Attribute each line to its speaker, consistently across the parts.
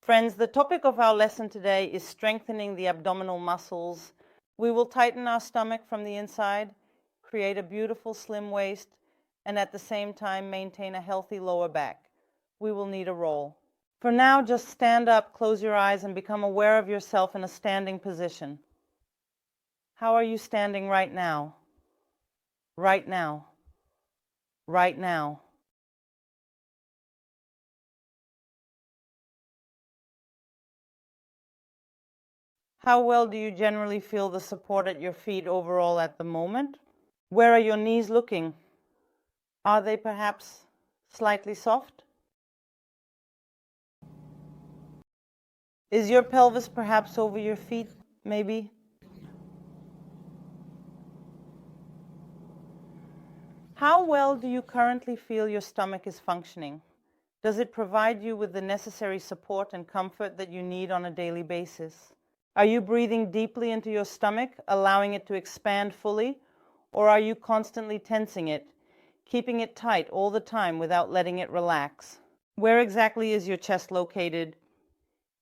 Speaker 1: Friends, the topic of our lesson today is strengthening the abdominal muscles. We will tighten our stomach from the inside, create a beautiful slim waist, and at the same time maintain a healthy lower back. We will need a roll. For now, just stand up, close your eyes, and become aware of yourself in a standing position. How are you standing right now? Right now. Right now. How well do you generally feel the support at your feet overall at the moment? Where are your knees looking? Are they perhaps slightly soft? Is your pelvis perhaps over your feet, maybe? How well do you currently feel your stomach is functioning? Does it provide you with the necessary support and comfort that you need on a daily basis? Are you breathing deeply into your stomach, allowing it to expand fully, or are you constantly tensing it, keeping it tight all the time without letting it relax? Where exactly is your chest located?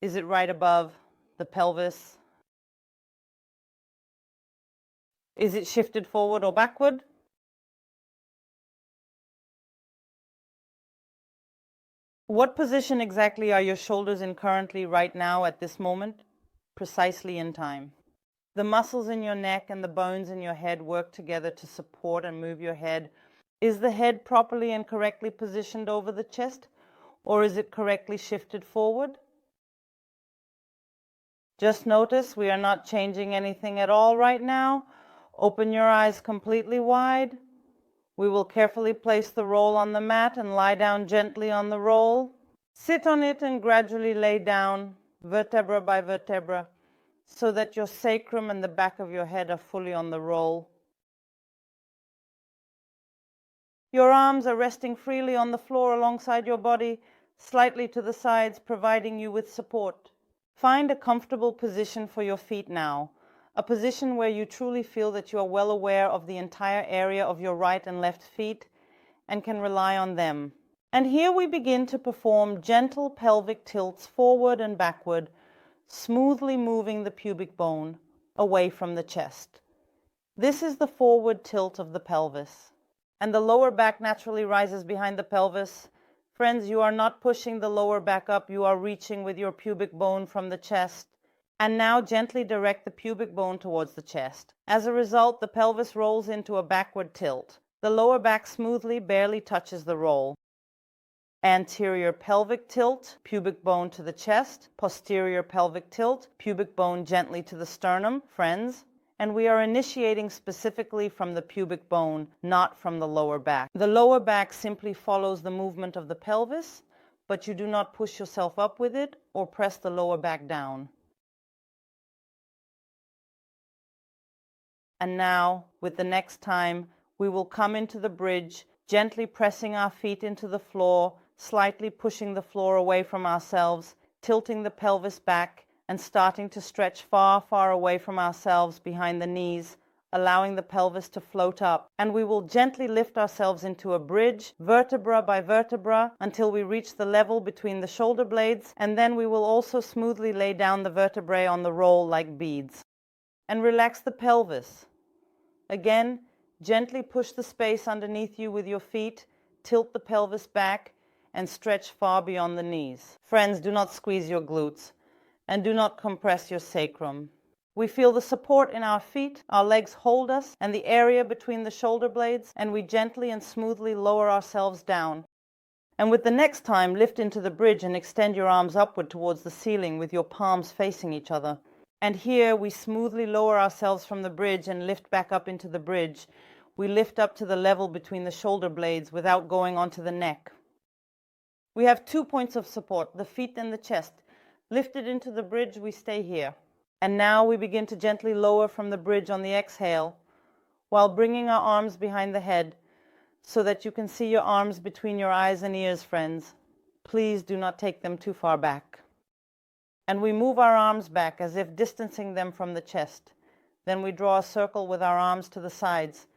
Speaker 1: Is it right above the pelvis? Is it shifted forward or backward? What position exactly are your shoulders in currently right now at this moment, precisely in time? The muscles in your neck and the bones in your head work together to support and move your head. Is the head properly and correctly positioned over the chest, or is it correctly shifted forward? Just notice we are not changing anything at all right now. Open your eyes completely wide. We will carefully place the roll on the mat and lie down gently on the roll. Sit on it and gradually lay down, vertebra by vertebra, so that your sacrum and the back of your head are fully on the roll. Your arms are resting freely on the floor alongside your body, slightly to the sides, providing you with support. Find a comfortable position for your feet now, a position where you truly feel that you are well aware of the entire area of your right and left feet and can rely on them. And here we begin to perform gentle pelvic tilts forward and backward, smoothly moving the pubic bone away from the chest. This is the forward tilt of the pelvis. And the lower back naturally rises behind the pelvis. Friends, you are not pushing the lower back up, you are reaching with your pubic bone from the chest. And now gently direct the pubic bone towards the chest. As a result, the pelvis rolls into a backward tilt. The lower back smoothly, barely touches the roll. Anterior pelvic tilt, pubic bone to the chest. Posterior pelvic tilt, pubic bone gently to the sternum, friends. And we are initiating specifically from the pubic bone, not from the lower back. The lower back simply follows the movement of the pelvis, but you do not push yourself up with it or press the lower back down. And now, with the next time, we will come into the bridge, gently pressing our feet into the floor, slightly pushing the floor away from ourselves, tilting the pelvis back, and starting to stretch far, far away from ourselves behind the knees, allowing the pelvis to float up. And we will gently lift ourselves into a bridge, vertebra by vertebra, until we reach the level between the shoulder blades, and then we will also smoothly lay down the vertebrae on the roll like beads. And relax the pelvis. Again, gently push the space underneath you with your feet, tilt the pelvis back, and stretch far beyond the knees. Friends, do not squeeze your glutes, and do not compress your sacrum. We feel the support in our feet, our legs hold us, and the area between the shoulder blades, and we gently and smoothly lower ourselves down. And with the next time, lift into the bridge and extend your arms upward towards the ceiling with your palms facing each other. And here we smoothly lower ourselves from the bridge and lift back up into the bridge. We lift up to the level between the shoulder blades without going onto the neck. We have 2 points of support, the feet and the chest. Lifted into the bridge, we stay here. And now we begin to gently lower from the bridge on the exhale, while bringing our arms behind the head, so that you can see your arms between your eyes and ears, friends. Please do not take them too far back. And we move our arms back as if distancing them from the chest. Then we draw a circle with our arms to the sides.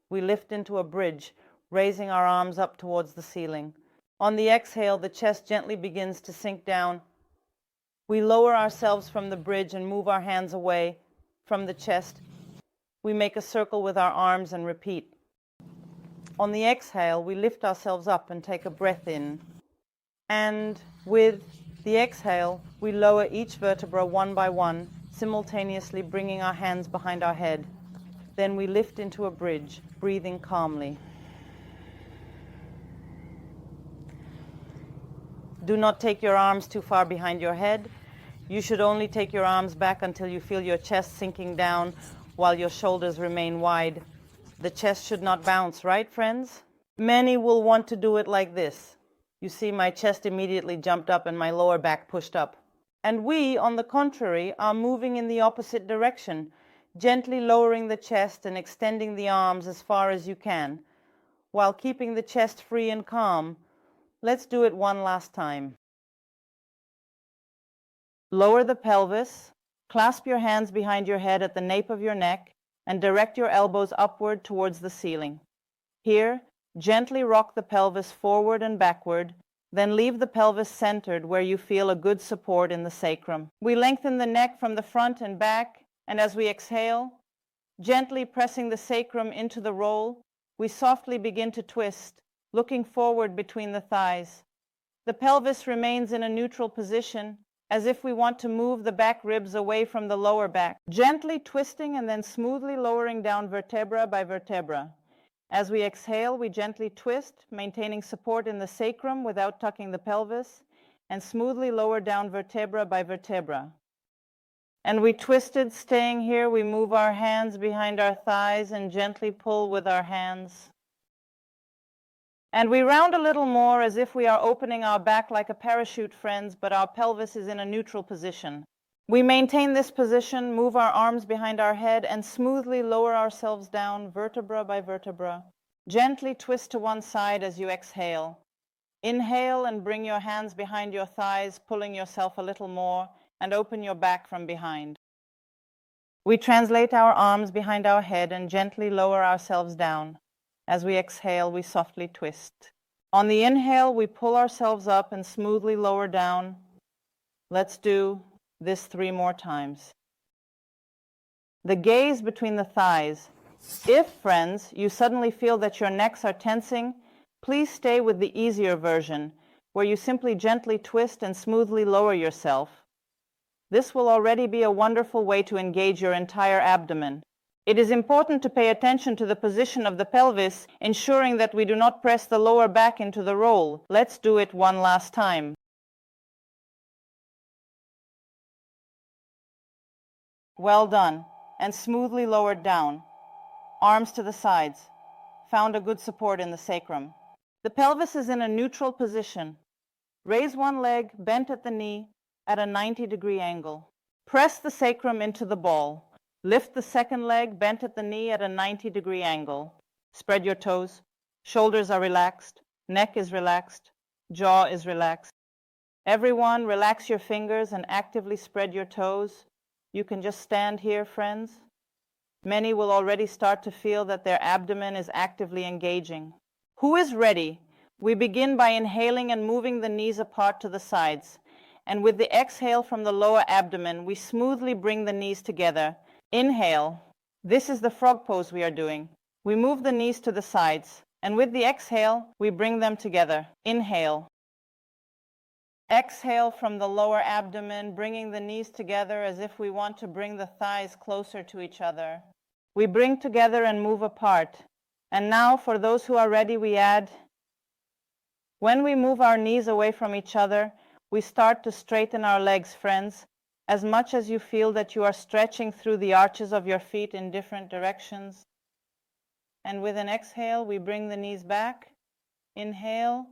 Speaker 1: We lift into a bridge, raising our arms up towards the ceiling. On the exhale, the chest gently begins to sink down, We lower ourselves from the bridge and move our hands away from the chest. We make a circle with our arms and repeat. On the exhale, we lift ourselves up and take a breath in. And with the exhale, we lower each vertebra one by one, simultaneously bringing our hands behind our head. Then we lift into a bridge, breathing calmly. Do not take your arms too far behind your head. You should only take your arms back until you feel your chest sinking down while your shoulders remain wide. The chest should not bounce, right, friends? Many will want to do it like this. You see, my chest immediately jumped up and my lower back pushed up. And we, on the contrary, are moving in the opposite direction, gently lowering the chest and extending the arms as far as you can, while keeping the chest free and calm. Let's do it one last time. Lower the pelvis, clasp your hands behind your head at the nape of your neck, and direct your elbows upward towards the ceiling. Here, gently rock the pelvis forward and backward, then leave the pelvis centered where you feel a good support in the sacrum. We lengthen the neck from the front and back, and as we exhale, gently pressing the sacrum into the roll, we softly begin to twist, looking forward between the thighs. The pelvis remains in a neutral position, as if we want to move the back ribs away from the lower back, gently twisting and then smoothly lowering down vertebra by vertebra. As we exhale, we gently twist, maintaining support in the sacrum without tucking the pelvis, and smoothly lower down vertebra by vertebra. And we twisted, staying here. We move our hands behind our thighs and gently pull with our hands. And we round a little more as if we are opening our back like a parachute, friends, but our pelvis is in a neutral position. We maintain this position, move our arms behind our head, and smoothly lower ourselves down vertebra by vertebra. Gently twist to one side as you exhale. Inhale and bring your hands behind your thighs, pulling yourself a little more, and open your back from behind. We translate our arms behind our head and gently lower ourselves down. As we exhale, we softly twist. On the inhale, we pull ourselves up and smoothly lower down. Let's do this 3 more times. The gaze between the thighs. If, friends, you suddenly feel that your necks are tensing, please stay with the easier version, where you simply gently twist and smoothly lower yourself. This will already be a wonderful way to engage your entire abdomen. It is important to pay attention to the position of the pelvis, ensuring that we do not press the lower back into the roll. Let's do it one last time. Well done, and smoothly lowered down. Arms to the sides. Found a good support in the sacrum. The pelvis is in a neutral position. Raise one leg, bent at the knee, at a 90-degree angle. Press the sacrum into the ball. Lift the second leg, bent at the knee at a 90-degree angle. Spread your toes. Shoulders are relaxed. Neck is relaxed. Jaw is relaxed. Everyone, relax your fingers and actively spread your toes. You can just stand here, friends. Many will already start to feel that their abdomen is actively engaging. Who is ready? We begin by inhaling and moving the knees apart to the sides. And with the exhale from the lower abdomen, we smoothly bring the knees together. Inhale. This is the frog pose we are doing. We move the knees to the sides, and with the exhale, we bring them together. Inhale. Exhale from the lower abdomen, bringing the knees together as if we want to bring the thighs closer to each other. We bring together and move apart. And now, for those who are ready, we add. When we move our knees away from each other, we start to straighten our legs, friends. As much as you feel that you are stretching through the arches of your feet in different directions. And with an exhale, we bring the knees back. Inhale.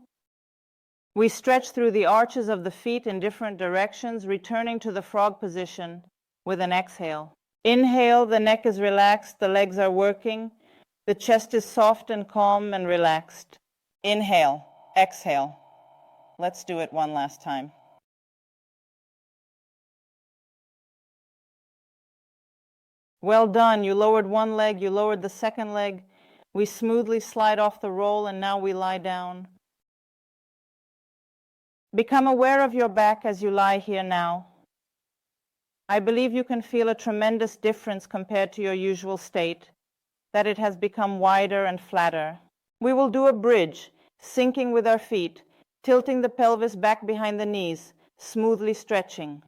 Speaker 1: We stretch through the arches of the feet in different directions, returning to the frog position with an exhale. Inhale, the neck is relaxed, the legs are working, the chest is soft and calm and relaxed. Inhale, exhale. Let's do it one last time. Well done. You lowered one leg, you lowered the second leg. We smoothly slide off the roll, and now we lie down. Become aware of your back as you lie here now. I believe you can feel a tremendous difference compared to your usual state, that it has become wider and flatter. We will do a bridge, sinking with our feet, tilting the pelvis back behind the knees, smoothly stretching.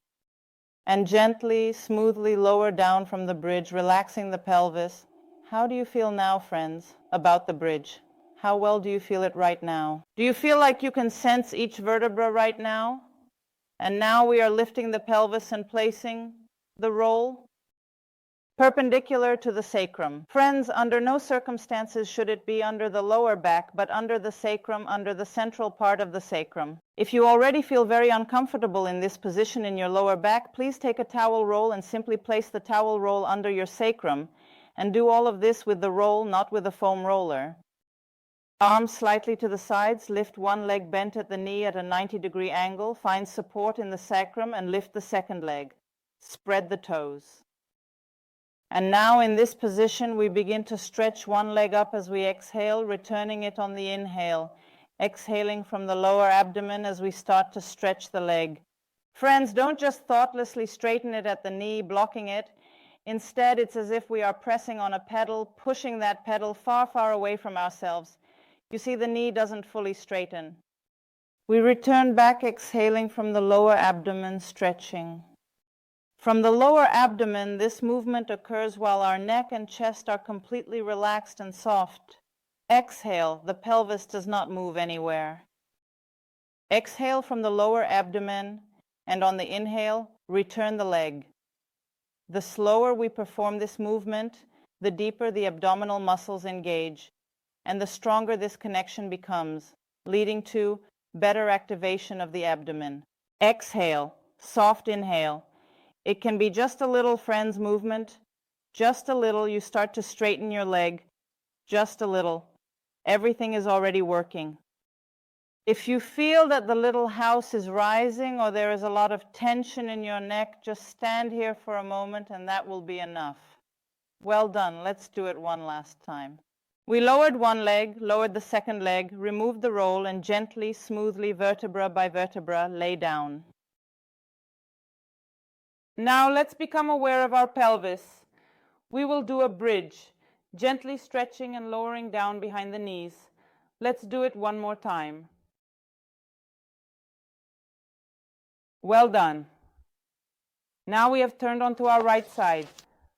Speaker 1: And gently, smoothly lower down from the bridge, relaxing the pelvis. How do you feel now, friends, about the bridge? How well do you feel it right now? Do you feel like you can sense each vertebra right now? And now we are lifting the pelvis and placing the roll perpendicular to the sacrum. Friends, under no circumstances should it be under the lower back, but under the sacrum, under the central part of the sacrum. If you already feel very uncomfortable in this position in your lower back, please take a towel roll and simply place the towel roll under your sacrum, and do all of this with the roll, not with a foam roller. Arms slightly to the sides, lift one leg bent at the knee at a 90-degree angle, find support in the sacrum and lift the second leg. Spread the toes. And now in this position, we begin to stretch one leg up as we exhale, returning it on the inhale, exhaling from the lower abdomen as we start to stretch the leg. Friends, don't just thoughtlessly straighten it at the knee, blocking it. Instead, it's as if we are pressing on a pedal, pushing that pedal far, far away from ourselves. You see, the knee doesn't fully straighten. We return back, exhaling from the lower abdomen, stretching. From the lower abdomen, this movement occurs while our neck and chest are completely relaxed and soft. Exhale, the pelvis does not move anywhere. Exhale from the lower abdomen, and on the inhale, return the leg. The slower we perform this movement, the deeper the abdominal muscles engage, and the stronger this connection becomes, leading to better activation of the abdomen. Exhale, soft inhale. It can be just a little, friends, movement. Just a little, you start to straighten your leg. Just a little. Everything is already working. If you feel that the little house is rising or there is a lot of tension in your neck, just stand here for a moment and that will be enough. Well done. Let's do it one last time. We lowered one leg, lowered the second leg, removed the roll, and gently, smoothly, vertebra by vertebra, lay down. Now let's become aware of our pelvis. We will do a bridge, gently stretching and lowering down behind the knees. Let's do it one more time. Well done. Now we have turned onto our right side.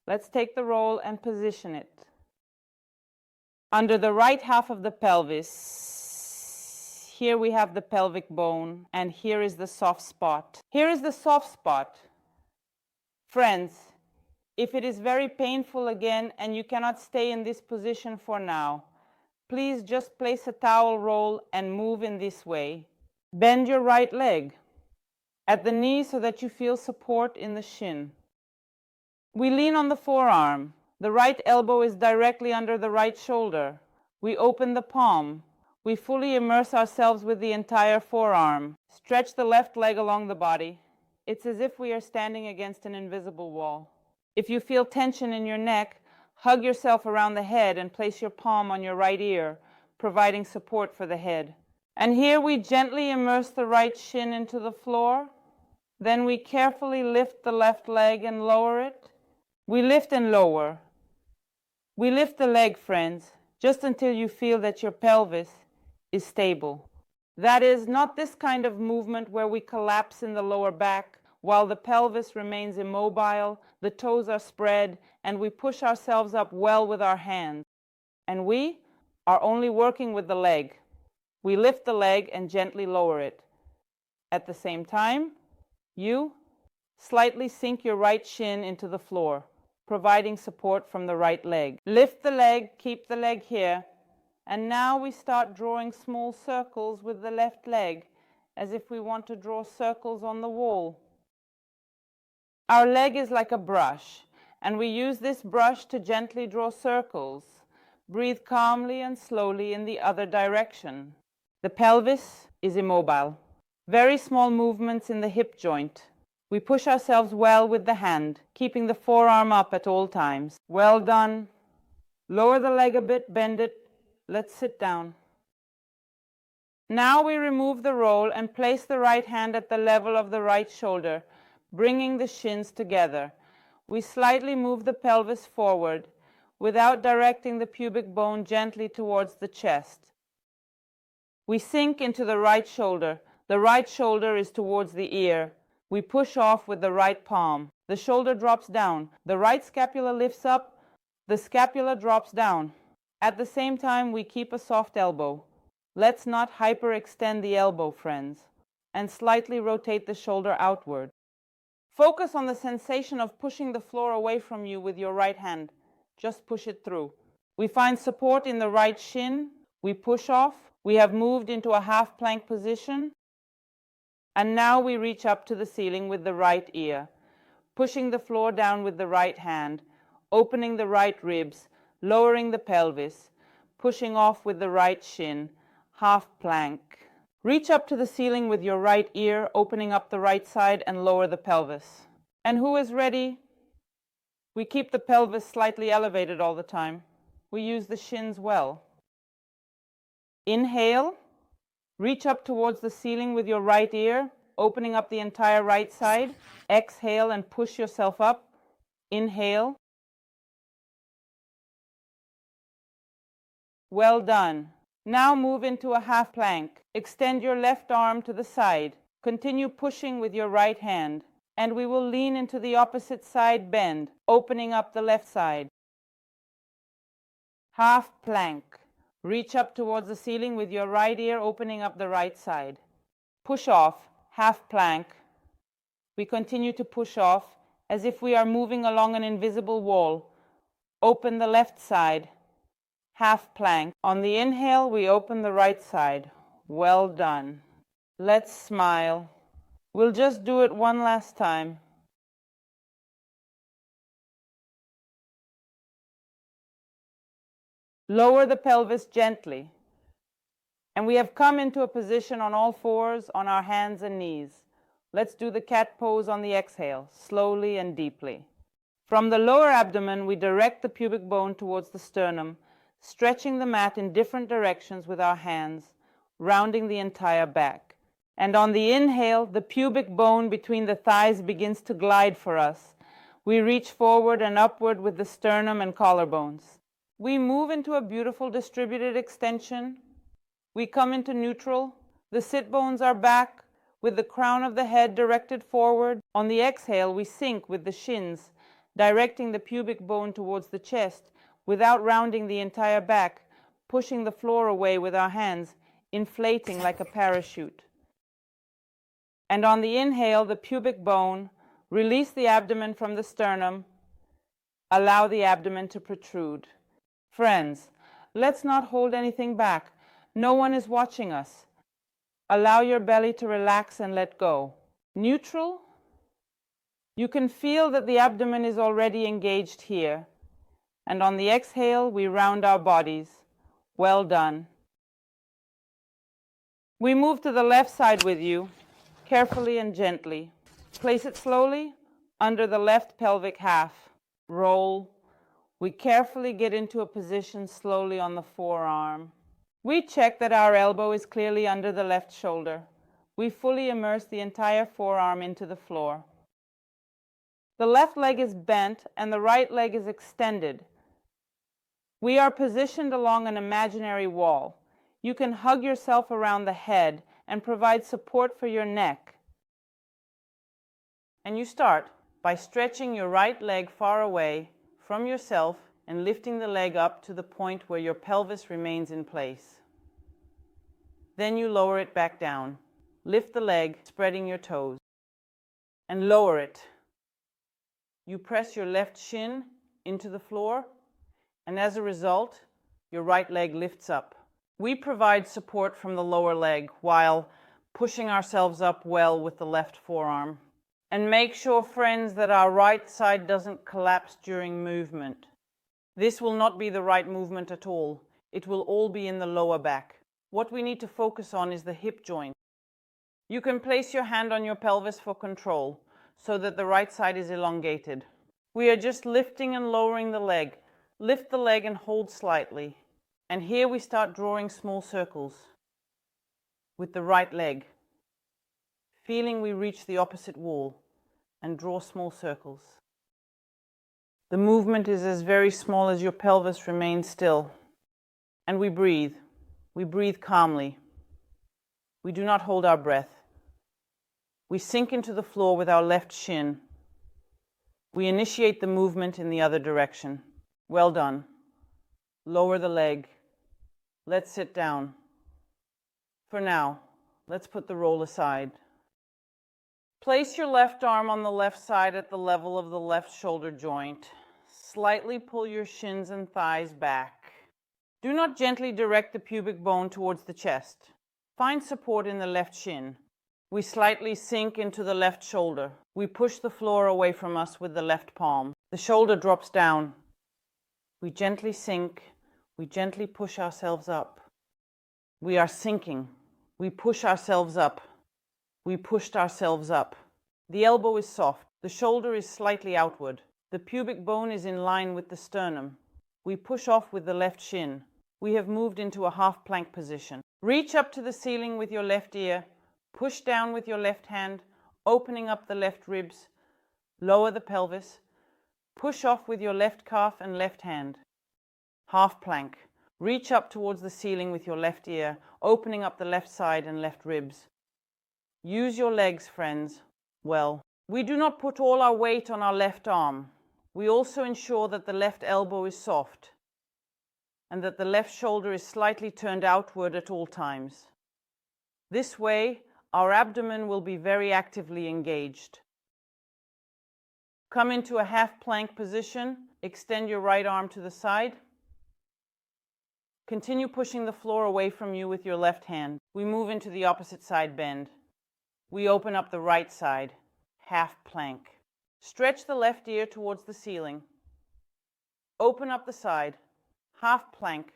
Speaker 1: Let's take the roll and position it. Under the right half of the pelvis, here we have the pelvic bone, and here is the soft spot. Here is the soft spot. Friends, if it is very painful again and you cannot stay in this position for now, please just place a towel roll and move in this way. Bend your right leg at the knee so that you feel support in the shin. We lean on the forearm. The right elbow is directly under the right shoulder. We open the palm. We fully immerse ourselves with the entire forearm. Stretch the left leg along the body. It's as if we are standing against an invisible wall. If you feel tension in your neck, hug yourself around the head and place your palm on your right ear, providing support for the head. And here we gently immerse the right shin into the floor. Then we carefully lift the left leg and lower it. We lift and lower. We lift the leg, friends, just until you feel that your pelvis is stable. That is, not this kind of movement where we collapse in the lower back while the pelvis remains immobile, the toes are spread, and we push ourselves up well with our hands. And we are only working with the leg. We lift the leg and gently lower it. At the same time, you slightly sink your right shin into the floor, providing support from the right leg. Lift the leg, keep the leg here, and now we start drawing small circles with the left leg, as if we want to draw circles on the wall. Our leg is like a brush, and we use this brush to gently draw circles. Breathe calmly and slowly in the other direction. The pelvis is immobile. Very small movements in the hip joint. We push ourselves well with the hand, keeping the forearm up at all times. Well done. Lower the leg a bit, bend it. Let's sit down. Now we remove the roll and place the right hand at the level of the right shoulder, bringing the shins together. We slightly move the pelvis forward without directing the pubic bone gently towards the chest. We sink into the right shoulder. The right shoulder is towards the ear. We push off with the right palm. The shoulder drops down. The right scapula lifts up. The scapula drops down. At the same time, we keep a soft elbow. Let's not hyperextend the elbow, friends, and slightly rotate the shoulder outward. Focus on the sensation of pushing the floor away from you with your right hand. Just push it through. We find support in the right shin. We push off. We have moved into a half plank position. And now we reach up to the ceiling with the right ear, pushing the floor down with the right hand, opening the right ribs, lowering the pelvis, pushing off with the right shin, half plank. Reach up to the ceiling with your right ear, opening up the right side and lower the pelvis. And who is ready? We keep the pelvis slightly elevated all the time. We use the shins well. Inhale. Reach up towards the ceiling with your right ear, opening up the entire right side. Exhale and push yourself up. Inhale. Well done. Now move into a half plank. Extend your left arm to the side. Continue pushing with your right hand. And we will lean into the opposite side bend, opening up the left side. Half plank. Reach up towards the ceiling with your right ear, opening up the right side. Push off, half plank. We continue to push off as if we are moving along an invisible wall. Open the left side. Half plank. On the inhale, we open the right side. Well done. Let's smile. We'll just do it one last time. Lower the pelvis gently. And we have come into a position on all fours on our hands and knees. Let's do the cat pose on the exhale, slowly and deeply. From the lower abdomen, we direct the pubic bone towards the sternum, stretching the mat in different directions with our hands, rounding the entire back. And on the inhale, the pubic bone between the thighs begins to glide for us. We reach forward and upward with the sternum and collarbones. We move into a beautiful distributed extension. We come into neutral. The sit bones are back with the crown of the head directed forward. On the exhale, we sink with the shins, directing the pubic bone towards the chest without rounding the entire back, pushing the floor away with our hands, inflating like a parachute. And on the inhale, the pubic bone, release the abdomen from the sternum, allow the abdomen to protrude. Friends, let's not hold anything back. No one is watching us. Allow your belly to relax and let go. Neutral. You can feel that the abdomen is already engaged here. And on the exhale, we round our bodies. Well done. We move to the left side with you, carefully and gently. Place it slowly under the left pelvic half. Roll. We carefully get into a position slowly on the forearm. We check that our elbow is clearly under the left shoulder. We fully immerse the entire forearm into the floor. The left leg is bent and the right leg is extended. We are positioned along an imaginary wall. You can hug yourself around the head and provide support for your neck. And you start by stretching your right leg far away from yourself and lifting the leg up to the point where your pelvis remains in place. Then you lower it back down. Lift the leg, spreading your toes, and lower it. You press your left shin into the floor, and as a result, your right leg lifts up. We provide support from the lower leg while pushing ourselves up well with the left forearm. And make sure, friends, that our right side doesn't collapse during movement. This will not be the right movement at all. It will all be in the lower back. What we need to focus on is the hip joint. You can place your hand on your pelvis for control so that the right side is elongated. We are just lifting and lowering the leg. Lift the leg and hold slightly. And here we start drawing small circles with the right leg, feeling we reach the opposite wall. and draw small circles. The movement is as very small as your pelvis remains still. And we breathe. We breathe calmly. We do not hold our breath. We sink into the floor with our left shin. We initiate the movement in the other direction. Well done. Lower the leg. Let's sit down. For now, let's put the roll aside. Place your left arm on the left side at the level of the left shoulder joint. Slightly pull your shins and thighs back. Do not gently direct the pubic bone towards the chest. Find support in the left shin. We slightly sink into the left shoulder. We push the floor away from us with the left palm. The shoulder drops down. We gently sink. We gently push ourselves up. We are sinking. We push ourselves up. We pushed ourselves up. The elbow is soft. The shoulder is slightly outward. The pubic bone is in line with the sternum. We push off with the left shin. We have moved into a half plank position. Reach up to the ceiling with your left ear. Push down with your left hand, opening up the left ribs. Lower the pelvis. Push off with your left calf and left hand. Half plank. Reach up towards the ceiling with your left ear, opening up the left side and left ribs. Use your legs, friends. Well, we do not put all our weight on our left arm. We also ensure that the left elbow is soft and that the left shoulder is slightly turned outward at all times. This way, our abdomen will be very actively engaged. Come into a half plank position. Extend your right arm to the side. Continue pushing the floor away from you with your left hand. We move into the opposite side bend. We open up the right side, half plank. Stretch the left ear towards the ceiling. Open up the side, half plank.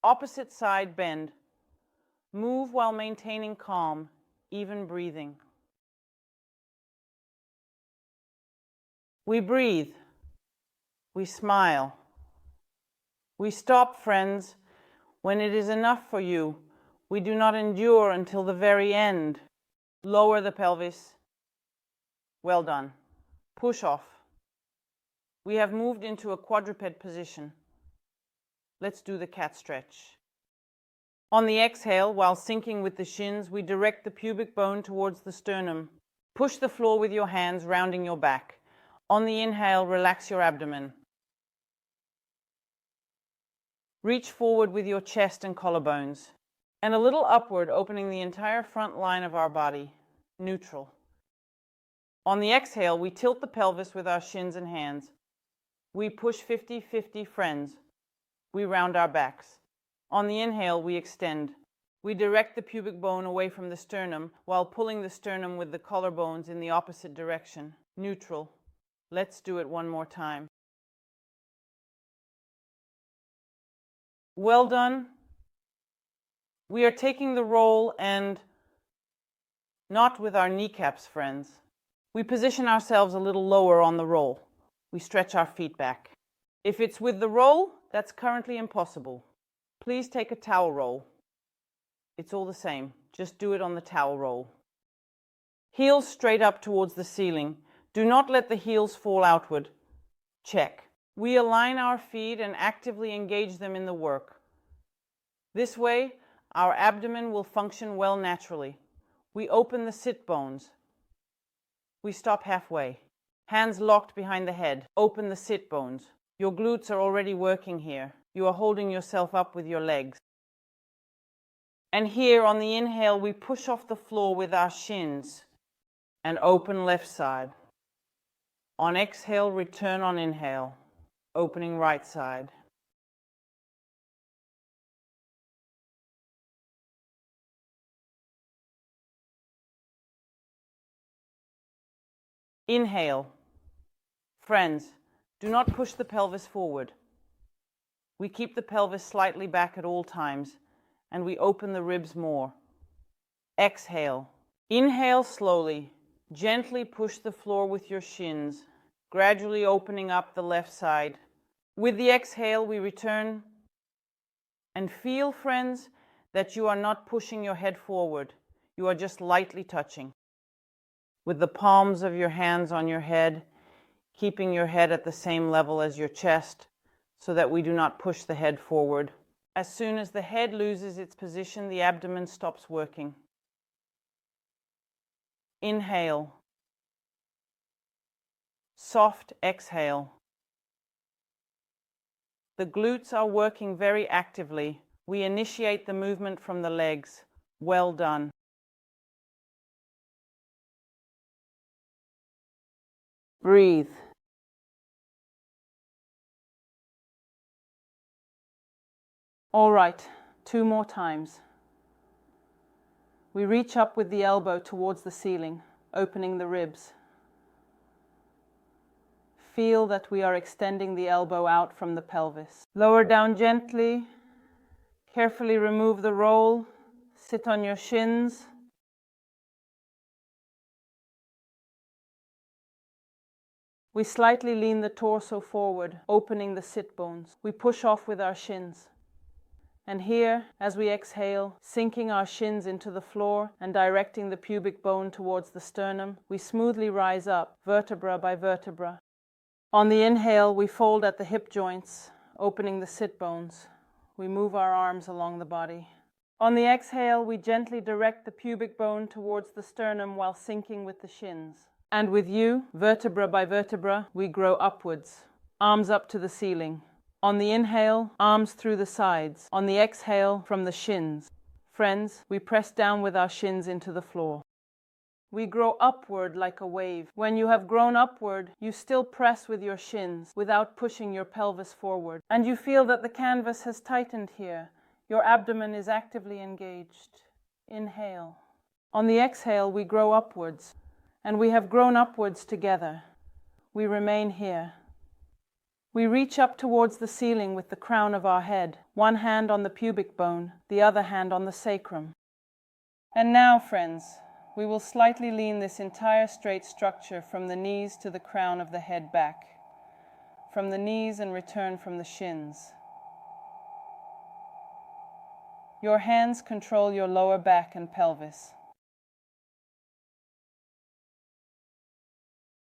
Speaker 1: Opposite side bend. Move while maintaining calm, even breathing. We breathe. We smile. We stop, friends, when it is enough for you. We do not endure until the very end. Lower the pelvis. Well done. Push off. We have moved into a quadruped position. Let's do the cat stretch. On the exhale, while sinking with the shins, we direct the pubic bone towards the sternum. Push the floor with your hands, rounding your back. On the inhale, relax your abdomen. Reach forward with your chest and collarbones, and a little upward, opening the entire front line of our body, neutral. On the exhale, we tilt the pelvis with our shins and hands. We push 50-50, friends. We round our backs. On the inhale, we extend. We direct the pubic bone away from the sternum while pulling the sternum with the collarbones in the opposite direction, neutral. Let's do it one more time. Well done. We are taking the roll and not with our kneecaps, friends. We position ourselves a little lower on the roll. We stretch our feet back. If it's with the roll, that's currently impossible. Please take a towel roll. It's all the same. Just do it on the towel roll. Heels straight up towards the ceiling. Do not let the heels fall outward. Check. We align our feet and actively engage them in the work. This way, our abdomen will function well naturally. We open the sit bones. We stop halfway. Hands locked behind the head. Open the sit bones. Your glutes are already working here. You are holding yourself up with your legs. And here on the inhale, we push off the floor with our shins and open left side. On exhale, return on inhale, opening right side. Inhale. Friends, do not push the pelvis forward. We keep the pelvis slightly back at all times, and we open the ribs more. Exhale. Inhale slowly. Gently push the floor with your shins, gradually opening up the left side. With the exhale, we return and feel, friends, that you are not pushing your head forward. You are just lightly touching. with the palms of your hands on your head, keeping your head at the same level as your chest so that we do not push the head forward. As soon as the head loses its position, the abdomen stops working. Inhale. Soft exhale. The glutes are working very actively. We initiate the movement from the legs. Well done. Breathe. All right, 2 more times. We reach up with the elbow towards the ceiling, opening the ribs. Feel that we are extending the elbow out from the pelvis. Lower down gently. Carefully remove the roll. Sit on your shins. We slightly lean the torso forward, opening the sit bones. We push off with our shins. And here, as we exhale, sinking our shins into the floor and directing the pubic bone towards the sternum, we smoothly rise up, vertebra by vertebra. On the inhale, we fold at the hip joints, opening the sit bones. We move our arms along the body. On the exhale, we gently direct the pubic bone towards the sternum while sinking with the shins. And with you, vertebra by vertebra, we grow upwards, arms up to the ceiling. On the inhale, arms through the sides. On the exhale, from the shins. Friends, we press down with our shins into the floor. We grow upward like a wave. When you have grown upward, you still press with your shins without pushing your pelvis forward. And you feel that the canvas has tightened here. Your abdomen is actively engaged. Inhale. On the exhale, we grow upwards. And we have grown upwards together. We remain here. We reach up towards the ceiling with the crown of our head, one hand on the pubic bone, the other hand on the sacrum. And now, friends, we will slightly lean this entire straight structure from the knees to the crown of the head back, from the knees and return from the shins. Your hands control your lower back and pelvis.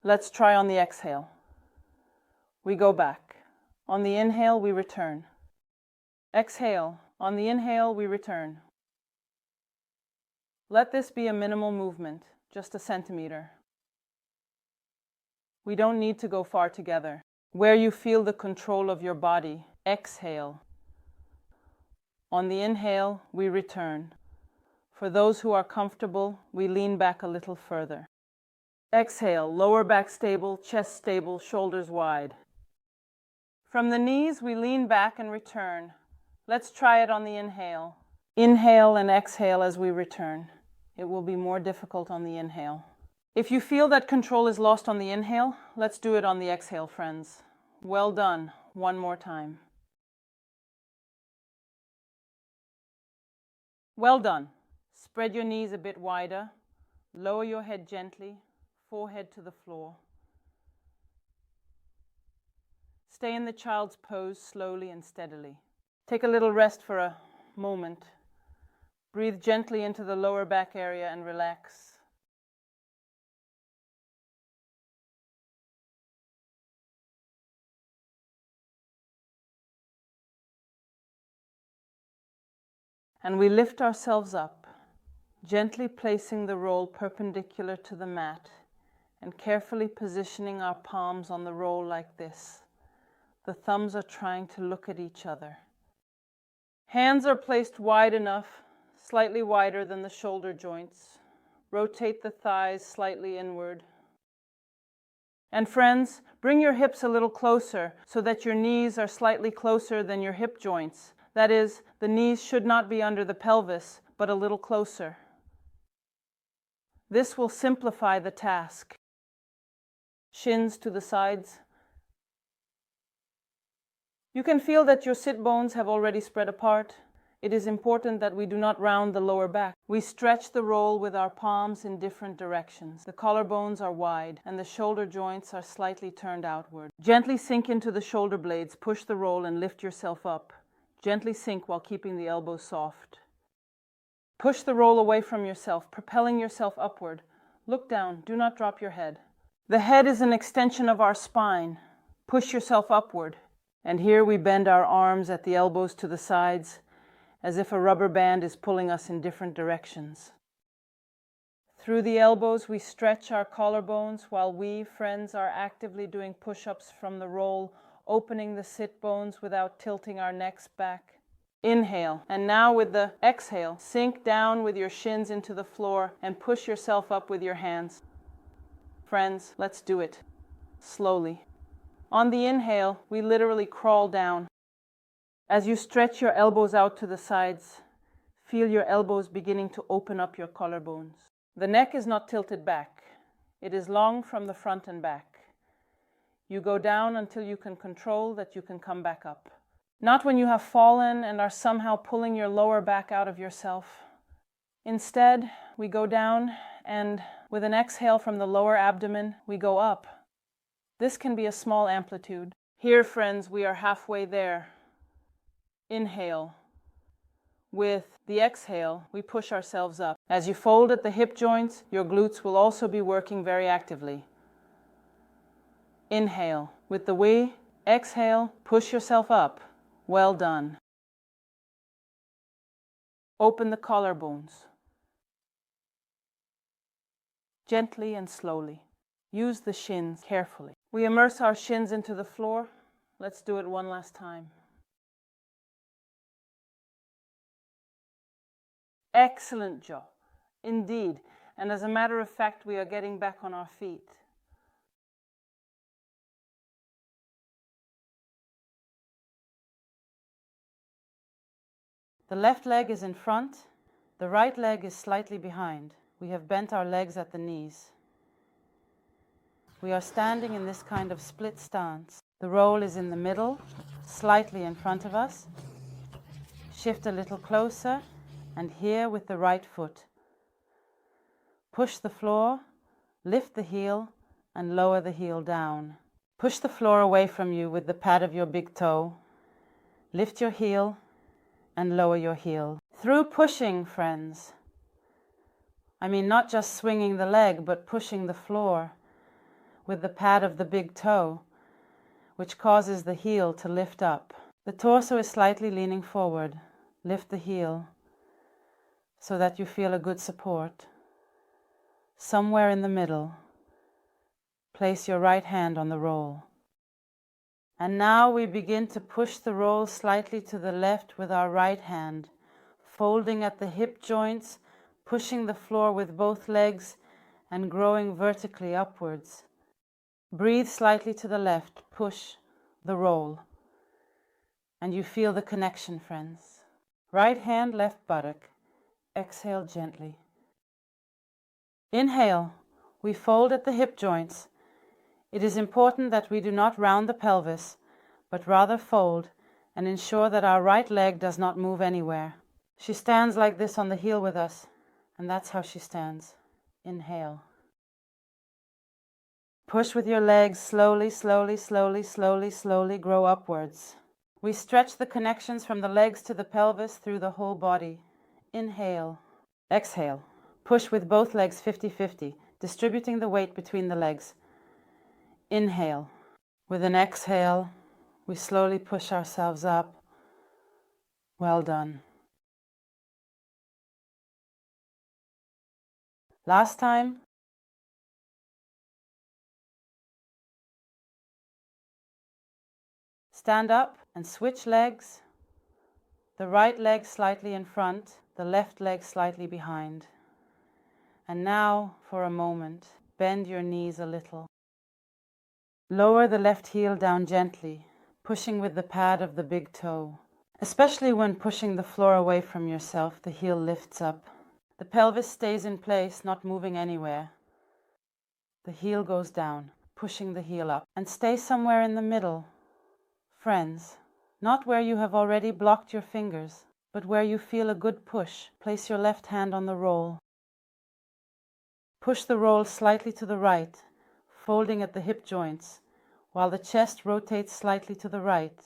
Speaker 1: Let's try on the exhale. We go back. On the inhale, we return. Exhale. On the inhale, we return. Let this be a minimal movement, just a centimeter. We don't need to go far together. Where you feel the control of your body, exhale. On the inhale, we return. For those who are comfortable, we lean back a little further. Exhale, lower back stable, chest stable, shoulders wide. From the knees, we lean back and return. Let's try it on the inhale. Inhale and exhale as we return. It will be more difficult on the inhale. If you feel that control is lost on the inhale, let's do it on the exhale, friends. Well done. One more time. Well done. Spread your knees a bit wider. Lower your head gently, forehead to the floor. Stay in the child's pose slowly and steadily. Take a little rest for a moment. Breathe gently into the lower back area and relax. And we lift ourselves up, gently placing the roll perpendicular to the mat and carefully positioning our palms on the roll like this. The thumbs are trying to look at each other. Hands are placed wide enough, slightly wider than the shoulder joints. Rotate the thighs slightly inward. And friends, bring your hips a little closer so that your knees are slightly closer than your hip joints. That is, the knees should not be under the pelvis, but a little closer. This will simplify the task. Shins to the sides. You can feel that your sit bones have already spread apart. It is important that we do not round the lower back. We stretch the roll with our palms in different directions. The collarbones are wide and the shoulder joints are slightly turned outward. Gently sink into the shoulder blades, push the roll and lift yourself up. Gently sink while keeping the elbows soft. Push the roll away from yourself, propelling yourself upward. Look down. Do not drop your head. The head is an extension of our spine. Push yourself upward. And here we bend our arms at the elbows to the sides, as if a rubber band is pulling us in different directions. Through the elbows, we stretch our collarbones while we, friends, are actively doing push-ups from the roll, opening the sit bones without tilting our necks back. Inhale, and now with the exhale, sink down with your shins into the floor and push yourself up with your hands. Friends, let's do it. Slowly. On the inhale, we literally crawl down. As you stretch your elbows out to the sides, feel your elbows beginning to open up your collarbones. The neck is not tilted back. It is long from the front and back. You go down until you can control that you can come back up. Not when you have fallen and are somehow pulling your lower back out of yourself. Instead, we go down and with an exhale from the lower abdomen, we go up. This can be a small amplitude. Here, friends, we are halfway there. Inhale. With the exhale, we push ourselves up. As you fold at the hip joints, your glutes will also be working very actively. Inhale. With the we, exhale, push yourself up. Well done. Open the collarbones. Gently and slowly. Use the shins carefully. We immerse our shins into the floor. Let's do it one last time. Excellent job. Indeed. And as a matter of fact, we are getting back on our feet. The left leg is in front. The right leg is slightly behind. We have bent our legs at the knees. We are standing in this kind of split stance. The roll is in the middle, slightly in front of us. Shift a little closer, and here with the right foot. Push the floor, lift the heel, and lower the heel down. Push the floor away from you with the pad of your big toe. Lift your heel and lower your heel. Through pushing, friends, I mean not just swinging the leg, but pushing the floor with the pad of the big toe, which causes the heel to lift up. The torso is slightly leaning forward. Lift the heel so that you feel a good support. Somewhere in the middle, place your right hand on the roll. And now we begin to push the roll slightly to the left with our right hand, folding at the hip joints, pushing the floor with both legs, and growing vertically upwards. Breathe slightly to the left, push the roll. And you feel the connection, friends. Right hand, left buttock. Exhale gently. Inhale, we fold at the hip joints. It is important that we do not round the pelvis, but rather fold and ensure that our right leg does not move anywhere. She stands like this on the heel with us, and that's how she stands. Inhale. Push with your legs, slowly, slowly, slowly, slowly, slowly grow upwards. We stretch the connections from the legs to the pelvis through the whole body. Inhale. Exhale. Push with both legs 50-50, distributing the weight between the legs. Inhale. With an exhale, we slowly push ourselves up. Well done. Last time. Stand up and switch legs. The right leg slightly in front, the left leg slightly behind. And now, for a moment, bend your knees a little. Lower the left heel down gently, pushing with the pad of the big toe. Especially when pushing the floor away from yourself, the heel lifts up. The pelvis stays in place, not moving anywhere. The heel goes down, pushing the heel up. And stay somewhere in the middle. Friends, not where you have already blocked your fingers, but where you feel a good push. Place your left hand on the roll. Push the roll slightly to the right, folding at the hip joints, while the chest rotates slightly to the right.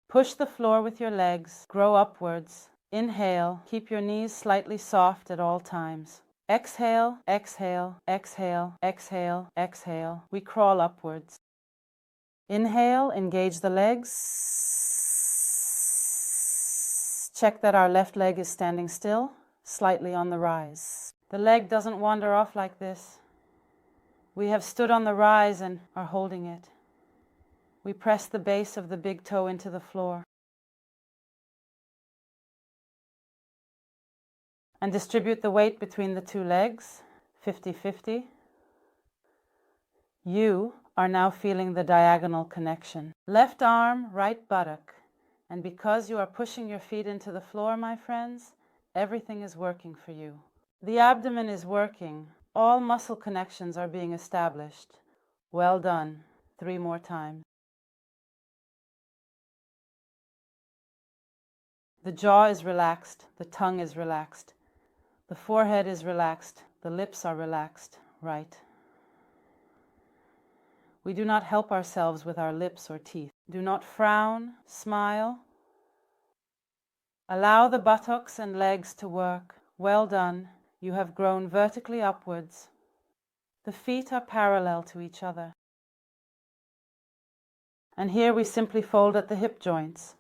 Speaker 1: Push the floor with your legs, grow upwards. Inhale, keep your knees slightly soft at all times. Exhale, exhale, exhale, exhale, exhale. We crawl upwards. Inhale, engage the legs. Check that our left leg is standing still, slightly on the rise. The leg doesn't wander off like this. We have stood on the rise and are holding it. We press the base of the big toe into the floor and distribute the weight between the two legs, 50-50. You are now feeling the diagonal connection. Left arm, right buttock. And because you are pushing your feet into the floor, my friends, everything is working for you. The abdomen is working. All muscle connections are being established. Well done. 3 more times. The jaw is relaxed. The tongue is relaxed. The forehead is relaxed. The lips are relaxed. Right. We do not help ourselves with our lips or teeth. Do not frown, smile. Allow the buttocks and legs to work. Well done. You have grown vertically upwards. The feet are parallel to each other. And here we simply fold at the hip joints.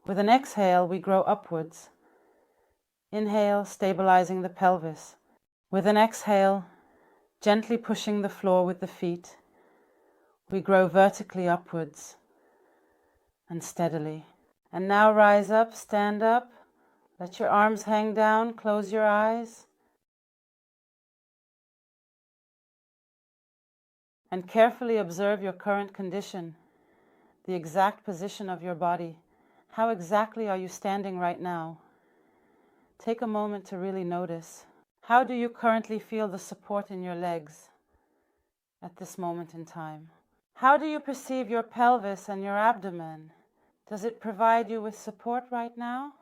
Speaker 1: With an exhale, we grow upwards. Inhale, stabilizing the pelvis. With an exhale, gently pushing the floor with the feet. We grow vertically upwards and steadily. And now rise up, stand up. Let your arms hang down, close your eyes. And carefully observe your current condition, the exact position of your body. How exactly are you standing right now? Take a moment to really notice. How do you currently feel the support in your legs at this moment in time? How do you perceive your pelvis and your abdomen? Does it provide you with support right now?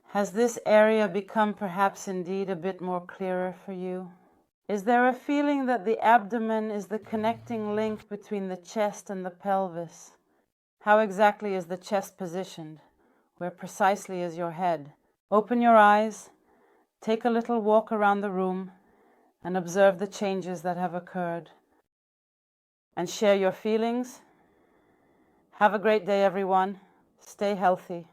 Speaker 1: Has this area become perhaps indeed a bit more clearer for you? Is there a feeling that the abdomen is the connecting link between the chest and the pelvis? How exactly is the chest positioned? Where precisely is your head? Open your eyes, take a little walk around the room, and observe the changes that have occurred. And share your feelings. Have a great day, everyone. Stay healthy.